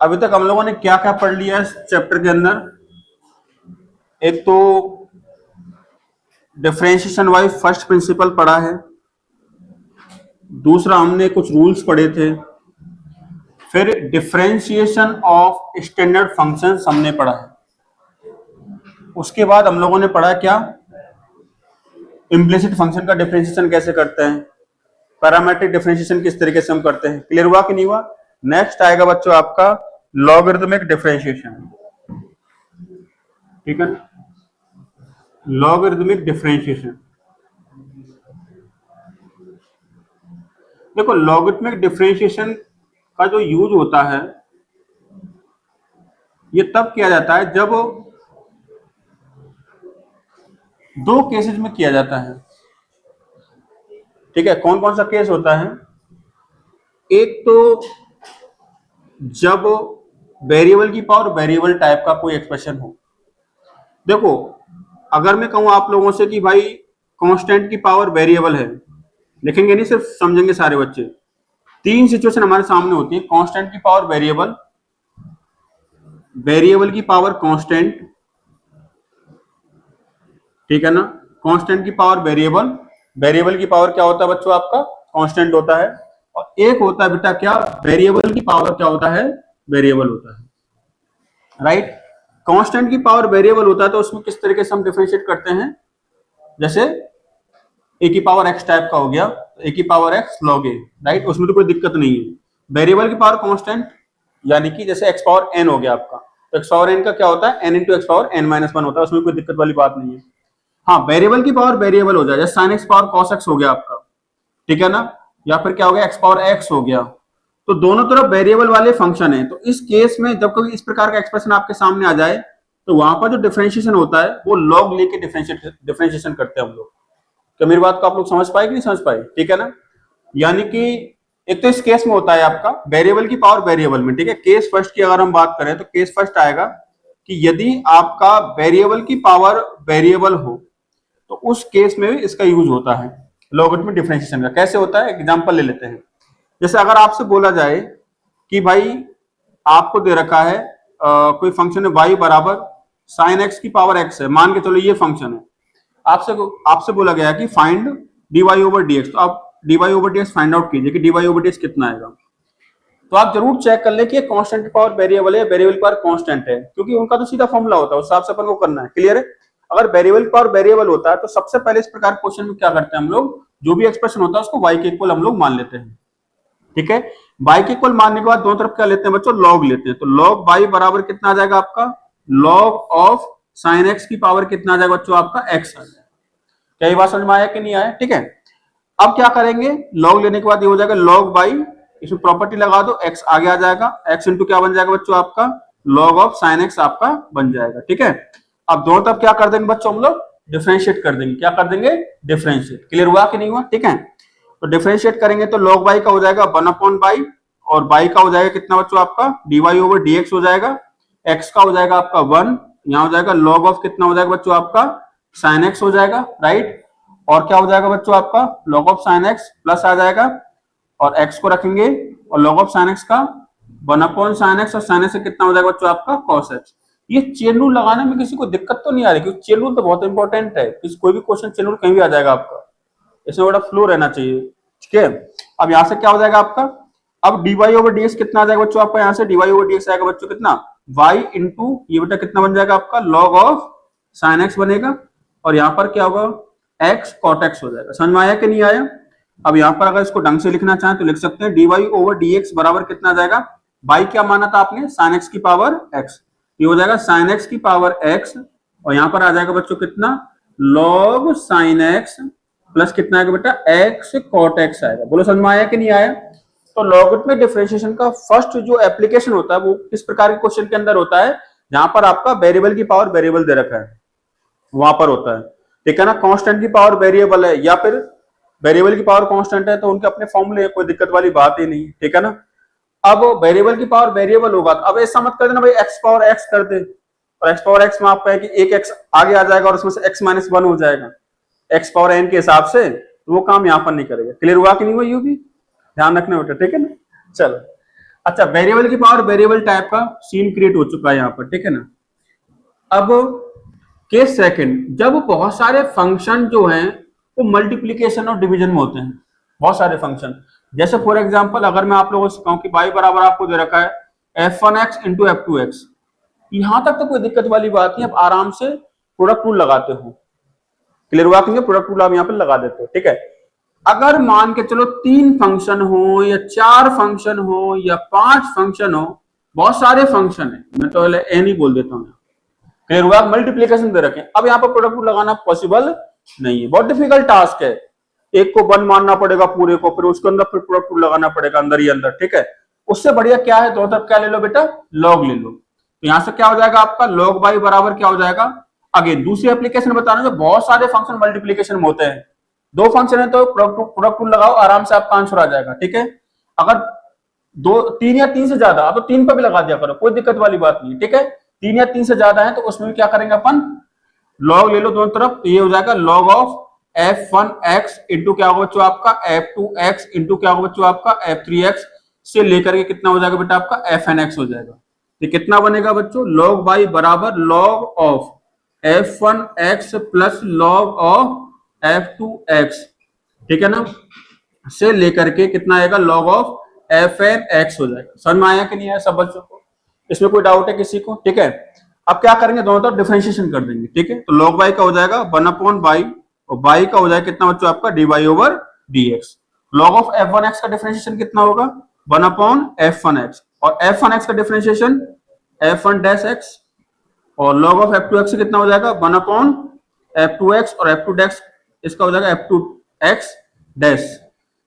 अभी तक हम लोगों ने क्या क्या पढ़ लिया इस चैप्टर के अंदर? एक तो डिफरेंशिएशन वाइज फर्स्ट प्रिंसिपल पढ़ा है, दूसरा हमने कुछ रूल्स पढ़े थे, फिर डिफरेंशिएशन ऑफ स्टैंडर्ड फंक्शंस हमने पढ़ा है, उसके बाद हम लोगों ने पढ़ा क्या, इम्प्लिसिट फंक्शन का डिफरेंशिएशन कैसे करते हैं, पैरामीट्रिक डिफरेंशिएशन किस तरीके से हम करते हैं। क्लियर हुआ कि नहीं हुआ? नेक्स्ट आएगा बच्चों आपका लॉगरिथमिक डिफरेंशिएशन, ठीक है, लॉगरिथमिक डिफरेंशिएशन। देखो लॉगरिथमिक डिफरेंशिएशन का जो यूज होता है ये तब किया जाता है जब दो केसेस में किया जाता है, ठीक है। कौन कौन सा केस होता है? एक तो जब वेरिएबल की पावर वेरिएबल टाइप का कोई एक्सप्रेशन हो। देखो अगर मैं कहूं आप लोगों से कि भाई कांस्टेंट की पावर वेरिएबल है, लिखेंगे नहीं, सिर्फ समझेंगे सारे बच्चे। तीन सिचुएशन हमारे सामने होती है, कांस्टेंट की पावर वेरिएबल, वेरिएबल की पावर कांस्टेंट, ठीक है ना, कांस्टेंट की पावर वेरिएबल, वेरिएबल की पावर क्या होता है बच्चों आपका, कांस्टेंट होता है, और एक होता है बेटा क्या, वेरिएबल की पावर क्या होता है, वेरिएबल होता है, राइट। कांस्टेंट की पावर वेरिएबल होता है तो उसमें किस तरीके से हम डिफरेंशिएट करते हैं, जैसे ए की पावर एक्स टाइप का हो गया, ए की पावर एक्स लॉग ए, राइट, उसमें तो कोई दिक्कत नहीं है। वेरिएबल की पावर कांस्टेंट यानी कि जैसे एक्स पावर एन हो गया आपका, तो एक्स पावर एन का क्या होता है, n into x power n minus one होता है, उसमें कोई दिक्कत वाली बात नहीं है। हाँ, वेरिएबल की पावर वेरिएबल हो जाए, जैसे sine x power cos x हो गया आपका, ठीक है ना, या फिर क्या हो गया, एक्स पावर एक्स हो गया, तो दोनों तरफ वेरिएबल वाले फंक्शन है। तो इस केस में जब कभी इस प्रकार का एक्सप्रेशन आपके सामने आ जाए तो वहां पर जो डिफरेंशिएशन होता है वो लॉग लेके डिफरेंशिएशन करते हैं हम लोग। क्या मेरी बात को आप लोग समझ पाए कि नहीं समझ पाए, ठीक है ना। यानी कि एक तो इस केस में होता है आपका वेरिएबल की पावर वेरिएबल में, ठीक है। केस फर्स्ट की अगर हम बात करें तो केस फर्स्ट आएगा कि यदि आपका वेरिएबल की पावर वेरिएबल हो तो उस केस में भी इसका यूज होता है लॉगरिथमिक डिफरेंशिएशन का। कैसे होता है, एग्जांपल ले लेते हैं। जैसे अगर आपसे बोला जाए कि भाई आपको दे रखा है कोई फंक्शन है y बराबर साइन एक्स की पावर x है, मान के चलो ये फंक्शन है, आपसे आपसे बोला गया कि फाइंड dy ओवर dx, तो आप dy over dx find out कीजिए कि dy ओवर dx कितना आएगा। तो आप जरूर चेक कर ले कि कांस्टेंट की पावर वेरिएबल है, वेरिएबल की पावर कांस्टेंट है, क्योंकि उनका तो सीधा फॉर्मूला होता है, उस हिसाब से अपन को करना है। क्लियर है? अगर वेरिएबल की पावर वेरिएबल होता है तो सबसे पहले इस प्रकार क्वेश्चन में क्या करते हैं हम लोग, जो भी एक्सप्रेशन होता है उसको y के इक्वल हम लोग मान लेते हैं, ठीक है। y के इक्वल मानने के बाद दोनों तरफ क्या लेते हैं बच्चों, लॉग लेते हैं। तो लॉग y बराबर कितना आ जाएगा आपका, लॉग ऑफ साइन एक्स की पावर कितना आ जाएगा बच्चों आपका, x आ जाएगा। क्या ये बात समझ में आया कि नहीं आया, ठीक है। अब क्या करेंगे, लॉग लेने के बाद ये हो जाएगा लॉग y, इसमें प्रॉपर्टी लगा दो, x आगे आ जाएगा, x इंटू क्या बन जाएगा बच्चों आपका, लॉग ऑफ साइन एक्स आपका बन जाएगा, ठीक है। अब दोनों तरफ क्या कर देंगे बच्चों हम लोग, डिफरेंशिएट कर देंगे। क्या कर देंगे, डिफरेंशिएट। क्लियर हुआ कि नहीं हुआ, ठीक है। तो डिफरेंशिएट करेंगे तो log y का हो जाएगा 1/y, और y का हो जाएगा कितना बच्चों आपका, dy ओवर dx हो जाएगा, x का हो जाएगा आपका 1, यहाँ हो जाएगा log ऑफ कितना हो जाएगा बच्चों आपका, sin x हो जाएगा, राइट। और क्या हो जाएगा बच्चों आपका, log of sin x plus आ जाएगा, और x को रखेंगे, और log ऑफ sin x का 1/sin x, और sin x से कितना हो जाएगा बच्चों आपका cos x। ये चेन रूल लगाने में किसी को दिक्कत तो नहीं आ रही, क्योंकि चेन रूल तो बहुत इंपॉर्टेंट है, कोई भी क्वेश्चन चेन रूल कहीं भी आ जाएगा आपका, इसमें बड़ा फ्लो रहना चाहिए, ठीक है। अब यहां से क्या हो जाएगा आपका, अब dy ओवर dx कितना आ जाएगा बच्चों आपका, यहां से dy ओवर dx आएगा बच्चों कितना, y इंटू ये बेटा कितना बन जाएगा आपका, log ऑफ sin x बनेगा, और यहां पर क्या होगा, x cot x हो जाएगा। समझ में आया कि नहीं आया? अब यहां पर अगर इसको ढंग से लिखना चाहें तो लिख सकते हैं dy ओवर dx बराबर कितना आ जाएगा, y क्या माना था आपने, sin x की पावर x, ये हो जाएगा sin x की पावर x, और यहां पर आ जाएगा बच्चों कितना, log sin x प्लस कितना आएगा बेटा, x cot x आएगा। बोलो समझ में आया कि नहीं आया? तो लॉगरिथमिक डिफरेंशिएशन का फर्स्ट जो एप्लीकेशन होता है वो किस प्रकार के क्वेश्चन के अंदर होता है, जहां पर आपका वेरिएबल की पावर वेरिएबल दे रखा है वहां पर होता है, ठीक है ना। कांस्टेंट की पावर वेरिएबल है या फिर वेरिएबल की पावर कांस्टेंट है तो उनके अपने फॉर्मूले, कोई दिक्कत वाली बात ही नहीं, ठीक है ना। अब वेरिएबल की पावर वेरिएबल होगा, अब ऐसा मत कर देना भाई x पावर x कर दे, और x पावर x में आपका है कि एक x आगे आ जाएगा और उसमें से x माइनस 1 हो जाएगा x पावर n के हिसाब से, तो वो काम यहाँ पर नहीं करेगा। क्लियर हुआ कि नहीं हुआ, यू भी ध्यान रखना बेटा, ठीक है ना। चलो अच्छा, वेरिएबल की पावर वेरिएबल टाइप का सीन क्रिएट हो चुका है यहाँ पर, ठीक है ना। अब केस सेकंड, जब बहुत सारे फंक्शन जो हैं वो मल्टीप्लीकेशन और डिवीजन में होते हैं, बहुत सारे फंक्शन, जैसे फॉर एग्जांपल अगर मैं आप लोगों से कहूं कि y बराबर आपको दे रखा है f1x इंटू f2x, यहां तक तो कोई दिक्कत वाली बात नहीं, आप आराम से प्रोडक्ट रूल लगाते हो, क्लियर हुआ कि प्रोडक्ट रूल आप यहाँ पर लगा देते हो, ठीक है। अगर मान के चलो 3 फंक्शन हो या 4 फंक्शन हो या 5 फंक्शन हो, बहुत सारे फंक्शन है, मैं तो एन ही बोल देता हूँ, क्लियर हुआ, मल्टीप्लीकेशन दे रखे, अब यहाँ पर प्रोडक्ट रूल लगाना पॉसिबल नहीं है, बहुत डिफिकल्ट टास्क है, एक को 1 मानना पड़ेगा पूरे को, फिर उसके अंदर फिर प्रोडक्ट रूल लगाना पड़ेगा अंदर ही अंदर, ठीक है। उससे बढ़िया क्या है, दो तरफ क्या ले लो बेटा, लॉग ले लो, तो यहां से क्या हो जाएगा आपका लॉग बाई बराबर क्या हो जाएगा। अगेन दूसरी एप्लीकेशन बता रहा हूं, बहुत सारे फंक्शन मल्टीप्लीकेशन में होते हैं, 2 फंक्शन है तो प्रोडक्ट रूल लगाओ, आराम से आपका आंसर आ जाएगा, ठीक है। अगर 3 या 3 से ज्यादा, अब तो 3 पर भी लगा दिया करो, कोई दिक्कत वाली बात नहीं, ठीक है। 3 या 3 से ज्यादा है तो उसमें भी क्या करेंगे अपन, लॉग ले लो दोनों तरफ, तो ये हो जाएगा log ऑफ f1x इंटू क्या होगा बच्चों आपका f2x इंटू क्या होगा बच्चों आपका f3x, से लेकर के कितना हो जाएगा बेटा आपका fnx हो जाएगा। ये कितना बनेगा बच्चों, log बाई बराबर log of f1x plus log of f2x, ठीक है ना, से लेकर के कितना आएगा log ऑफ fnx हो जाएगा। समझ में आया कि नहीं आया सब बच्चों को, इसमें कोई डाउट है किसी को, ठीक है। अब क्या करेंगे, दोनों तरफ डिफरेंशिएशन कर देंगे, ठीक है। तो log बाई का हो जाएगा 1/बाई, और बाई का हो जाएगा कितना बच्चों आपका dy over dx। log of f1x का डिफरेंशिएशन कितना होगा, 1/f1x, और f1x का डिफरेंशिएशन f1 डैश x, और log ऑफ f2x कितना हो जाएगा 1/f2x, और f2 डैश इसका हो जाएगा f2x डैश।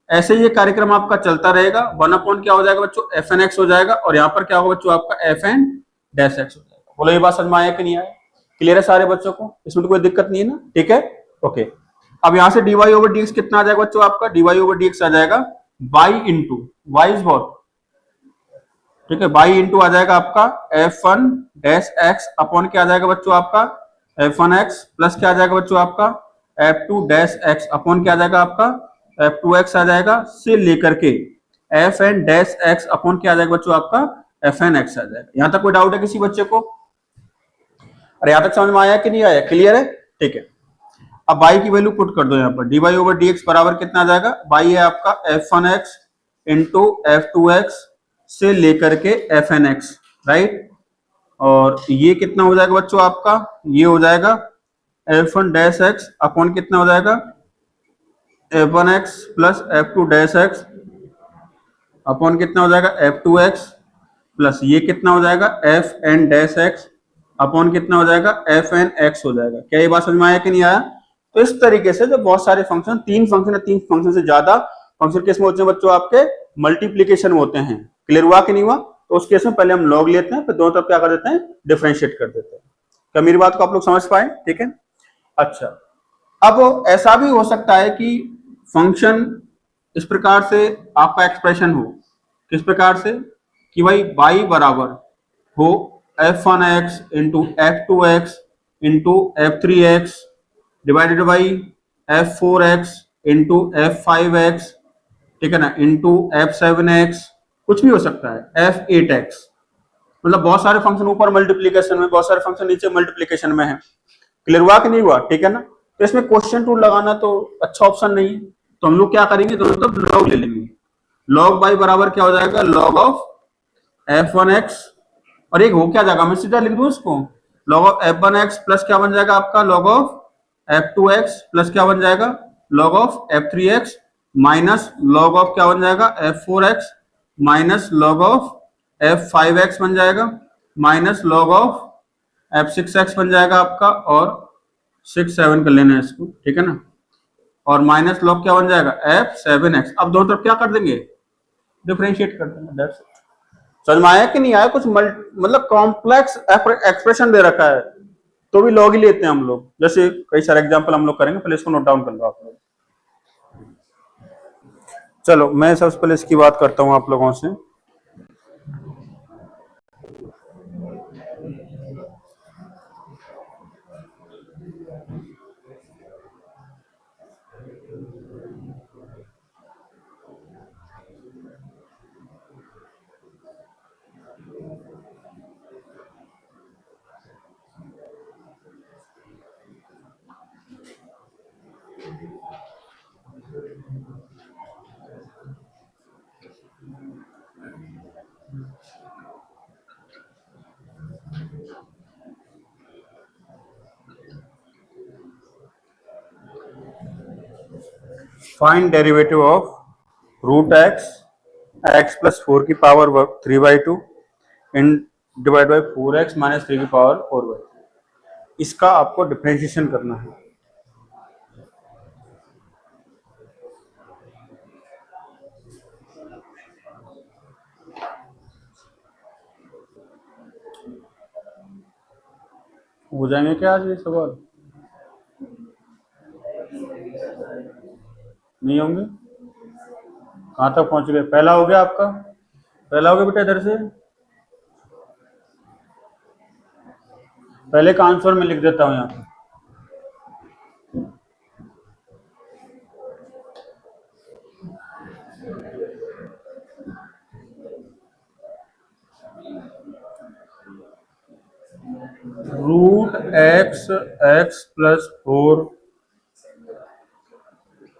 ऐसे ये कार्यक्रम आपका चलता रहेगा, 1 क्या हो जाएगा बच्चों fnx हो जाएगा, और यहाँ पर क्या होगा बच्चों आपका fn डैश x हो जाएगा। बोलो ये बात समझ में आया कि नहीं आया, क्लियर है सारे बच्चों को, इसमें तो कोई दिक्कत नहीं है ना, ठीक है, ओके। अब यहाँ से dy ओवर dx कितना आ जाएगा बच्चों आपका, dy ओवर dx आ जाएगा by into y is what, ठीक है, बाई इंटू आ जाएगा आपका f1 डैश x अपॉन क्या आ जाएगा बच्चों आपका f1x, प्लस क्या आ जाएगा बच्चों आपका f2 डैश x अपॉन क्या आ जाएगा आपका f2x आ जाएगा, से लेकर के fn डैश x अपॉन क्या आ जाएगा बच्चों आपका fnx आ जाएगा। यहां तक कोई डाउट है किसी बच्चे को, अरे यहां तक समझ में आया कि नहीं आया, क्लियर है, ठीक है। अब बाई की वैल्यू पुट कर दो यहाँ पर, dy ओवर dx बराबर कितना आ जाएगा, बाई है आपका f1x इंटू f2x से लेकर के fnx, राइट, और ये कितना हो जाएगा बच्चों आपका, ये हो जाएगा f1 डैश x अपॉन कितना हो जाएगा f1x plus f2 dash x upon कितना हो जाएगा f2x, प्लस ये कितना हो जाएगा fn डैश x अपॉन कितना हो जाएगा fnx हो जाएगा। क्या ये बात समझ में आया कि नहीं आया। तो इस तरीके से जब बहुत सारे फंक्शन, 3 फंक्शन या 3 फंक्शन से ज्यादा फंक्शन किस में होते हैं बच्चों आपके, मल्टीप्लीकेशन में होते हैं, क्लियर हुआ कि नहीं हुआ। तो उस केस में पहले हम लॉग लेते हैं, फिर दोनों तरफ क्या कर देते हैं, डिफरेंशिएट कर देते हैं। क्या मेरी बात को आप लोग समझ पाए, ठीक है। अच्छा, अब ऐसा भी हो सकता है कि फंक्शन इस प्रकार से आपका एक्सप्रेशन हो, किस प्रकार से, कि भाई y बराबर हो f1x into f2x into f3x divided by f4x into f5x, ठीक है ना, इंटू f7x, कुछ भी हो सकता है f8x, मतलब बहुत सारे फंक्शन ऊपर मल्टीप्लीकेशन में, बहुत सारे फंक्शन नीचे मल्टीप्लीकेशन में है, क्लियर हुआ कि नहीं हुआ, ठीक है ना। तो इसमें क्वेश्चन टूल लगाना तो अच्छा ऑप्शन नहीं है, तो हम लोग क्या करेंगे, दोनों तरफ लॉग ले लेंगे, लॉग बाई बराबर क्या हो जाएगा लॉग ऑफ f1x, और एक हो क्या जाएगा, मैं सीधा लिख दूं इसको, log ऑफ f1x प्लस क्या बन जाएगा आपका log ऑफ f2x प्लस क्या बन जाएगा log of f3x minus log of क्या बन जाएगा f4x minus log of f5x बन जाएगा माइनस log ऑफ f6x बन जाएगा आपका, और 6 7 कर लेना है इसको, ठीक है ना, और माइनस log क्या बन जाएगा f7x। अब दोनों तरफ क्या कर देंगे, डिफरेंशिएट कर देंगे, दैट्स इट। समझ में आया कि नहीं आया, कुछ मतलब कॉम्प्लेक्स एक्सप्रेशन दे रखा है तो भी लॉग ही लेते हैं हम लोग, जैसे कई सारे एग्जांपल हम लोग करेंगे, पहले इसको नोट डाउन कर लो आप लोग। चलो मैं सबसे पहले इसकी बात करता हूं आप लोगों से। Find derivative of root x x plus 4 की power 3/2 in divide by 4x minus 3 की पावर 4/2। इसका आपको डिफरेंशिएशन करना है। हो जाएंगे क्या आज ये सवाल? नहीं होंगे? कहाँ तक पहुंच गए? पहला हो गया आपका? पहला हो गया बेटा इधर से? पहले का आंसर मैं लिख देता हूं यहाँ पे। रूट एक्स एक्स प्लस 4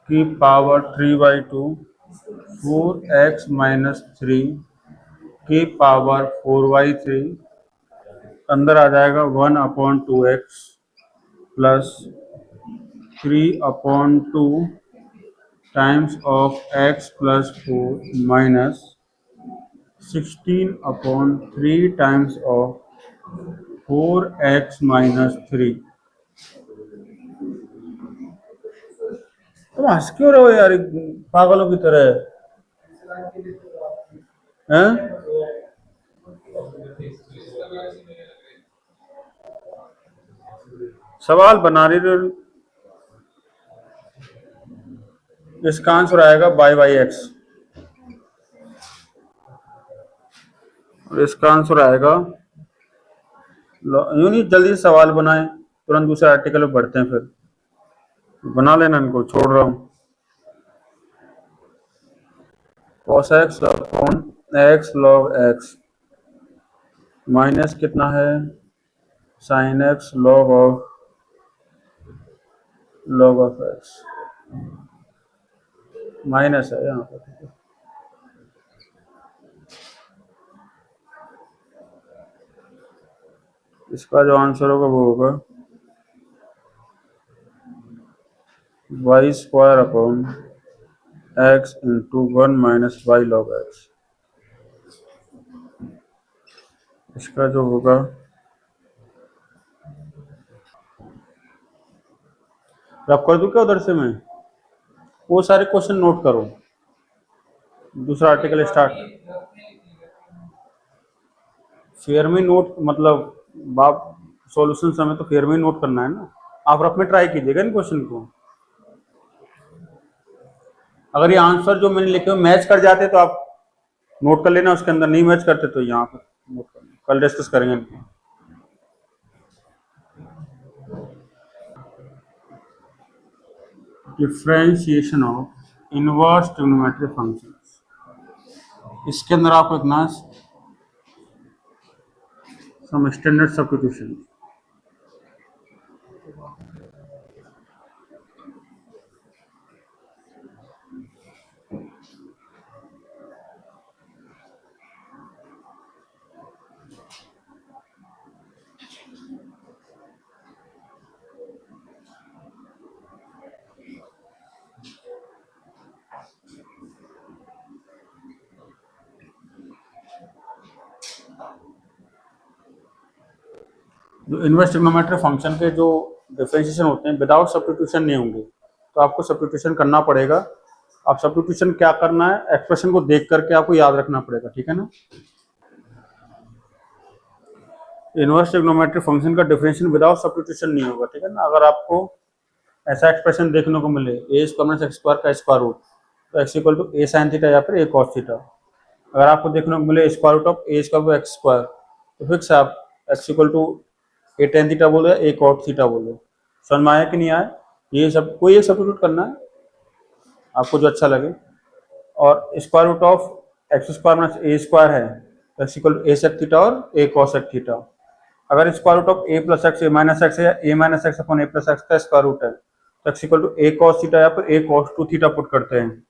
की पावर 3/2 4x माइनस 3 की पावर 4/3 अंदर आ जाएगा 1/2x plus 3/2 times of x plus 4 minus 16/3 times of 4x minus 3। तुम हंस क्यों रहे हो यार पागलों की तरह? हैं? सवाल बना रही थे। इसका आंसर आएगा y/x और इसका आंसर आएगा यूं नहीं जल्दी से सवाल बनाए, तुरंत दूसरे आर्टिकल में बढ़ते हैं। फिर बना लेना, इनको छोड़ रहा हूं। cos x upon x log x minus कितना है sin x log of x minus है यहाँ पर। इसका जो आंसर होगा वो होगा y² upon x into 1 minus y log x। इसका जो होगा रब कर दूं क्या उधर से? मैं वो सारे क्वेश्चन नोट करो। दूसरा आर्टिकल स्टार्ट। फेयर में नोट मतलब आप सॉल्यूशन समय तो फेयर में नोट करना है ना। आप रफ में ट्राई कीजिएगा इन क्वेश्चन को। अगर ये आंसर जो मैंने लिखे हुए मैच कर जाते तो आप नोट कर लेना, उसके अंदर नहीं मैच करते तो यहाँ पर नोट करना। कल डिस्कस करेंगे इनको। Differentiation of inverse trigonometric functions. इसके अंदर आपको इतना सम स्टैंडर्ड सब्स्टिट्यूशन। जो इनवर्स ट्रिग्नोमेट्रिक फंक्शन के जो डिफरेंशिएशन होते हैं विदाउट सब्स्टिट्यूशन नहीं होंगे, तो आपको सब्स्टिट्यूशन करना पड़ेगा। आप सब्स्टिट्यूशन क्या करना है, एक्सप्रेशन को देख करके आपको याद रखना पड़ेगा, ठीक है ना। इनवर्स ट्रिग्नोमेट्रिक फंक्शन का डिफरेंशिएशन विदाउट सब्स्टिट्यूशन नहीं होगा, ठीक है ना। अगर आपको ऐसा एक्सप्रेशन देखने को मिले a² का स्क्वायर रूट, तो x equal to a sin theta या फिर a cos थीटा। अगर आपको देखने को मिले square root of a² x², तो फिक्स आप x equal to a tan theta बोलो या a cot थीटा बोलो। समझ में आया कि नहीं आया? ये सब कोई एक सब्स्टिट्यूट करना है आपको जो अच्छा लगे। और square root of x² minus a² है तो x equal to a sec theta और a cos sec थीटा। अगर square root of a plus x a minus x है या a minus x upon a plus x का square root है तो x equal to a cos theta या फिर a cos two theta put करते हैं।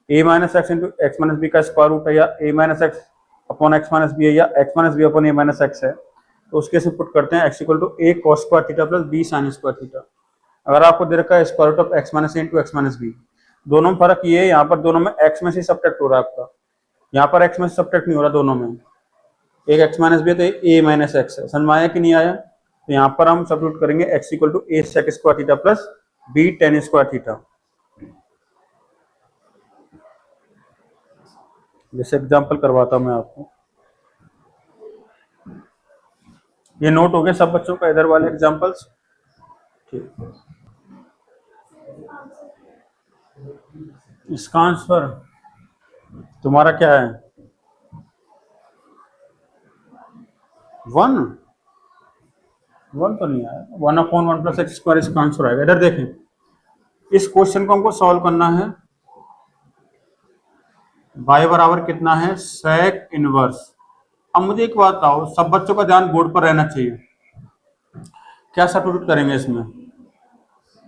A minus x into x minus b का स्क्वायर रूट है, या a minus x upon x minus b है, या x minus b upon a minus x है, तो उसके से पुट करते हैं x equal to a cos square theta plus b sine square theta. अगर आपको दे रखा है square root of x minus a into x minus b, दोनों में फर्क ये है, यहाँ पर दोनों में एक्स में से सब्ट्रैक्ट हो रहा है आपका, यहाँ पर एक्स में से सब्ट्रैक्ट नहीं हो रहा दोनों में, एक एक्स माइनस बी है तो ए माइनस एक्स है। समझ में आया कि नहीं आया? तो यहाँ पर हम सब्स्टिट्यूट करेंगे x equal to a sec square theta plus b tan square theta. जैसे एग्जांपल करवाता हूं मैं आपको, ये नोट हो गया सब बच्चों का इधर वाले एग्जांपल्स? ठीक, इसका आंसर तुम्हारा क्या है? 1 तो नहीं आया, 1/1 प्लस एक्स स्क्वायर इसका आंसर आएगा। इधर देखें, इस क्वेश्चन को हमको सॉल्व करना है। y बराबर कितना है? Sec inverse. अब मुझे एक बात बताओ, सब बच्चों का ध्यान बोर्ड पर रहना चाहिए। क्या सब्स्टिट्यूट करेंगे इसमें?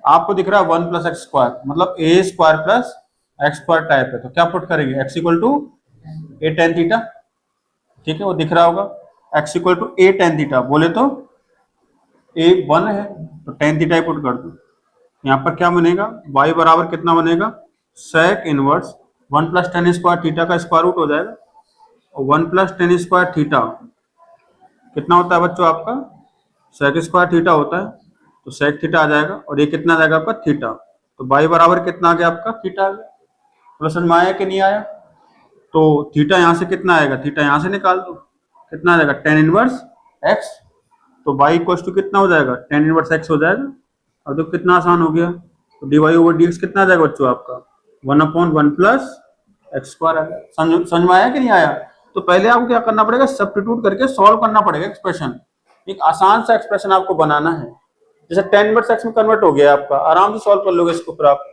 आपको दिख रहा है 1 प्लस एक्स स्क्वायर, मतलब a square plus x square type है, तो क्या पुट करेंगे? X equal to a tan theta. ठीक है, वो दिख रहा होगा, x equal to a tan theta. बोले तो ए 1 है तो टेन थीटा ही पुट कर दो। यहाँ पर क्या बनेगा? y बराबर कितना बनेगा? Sec inverse 1 plus tan square theta का स्क्वायर रूट हो जाएगा, और 1 प्लस टेन स्क्वायर थीटा कितना होता है बच्चों आपका? सेक स्क्वायर थीटा होता है, तो सेक थीटा आ जाएगा, और ये कितना आ जाएगा आपका? थीटा। तो y बराबर कितना आ गया आपका? थीटा आ गया। प्लस में आया कि नहीं आया? तो थीटा यहाँ से कितना आएगा? थीटा यहाँ से निकाल दो, कितना आ जाएगा? Tan inverse x. तो y इक्वल टू कितना हो जाएगा? टेन इनवर्स एक्स हो जाएगा। अब तो कितना आसान हो गया, तो d y over d x कितना आ जाएगा बच्चों आपका? 1/1 प्लस एक्स स्क्वायर आ गया। समझ में आया कि नहीं आया? तो पहले आपको क्या करना पड़ेगा? सब्स्टिट्यूट करके सॉल्व करना पड़ेगा एक्सप्रेशन। एक आसान सा एक्सप्रेशन आपको बनाना है, जैसे टेन इनवर्स एक्स में कन्वर्ट हो गया आपका, आराम से सॉल्व कर लोगे इसको फिर आप।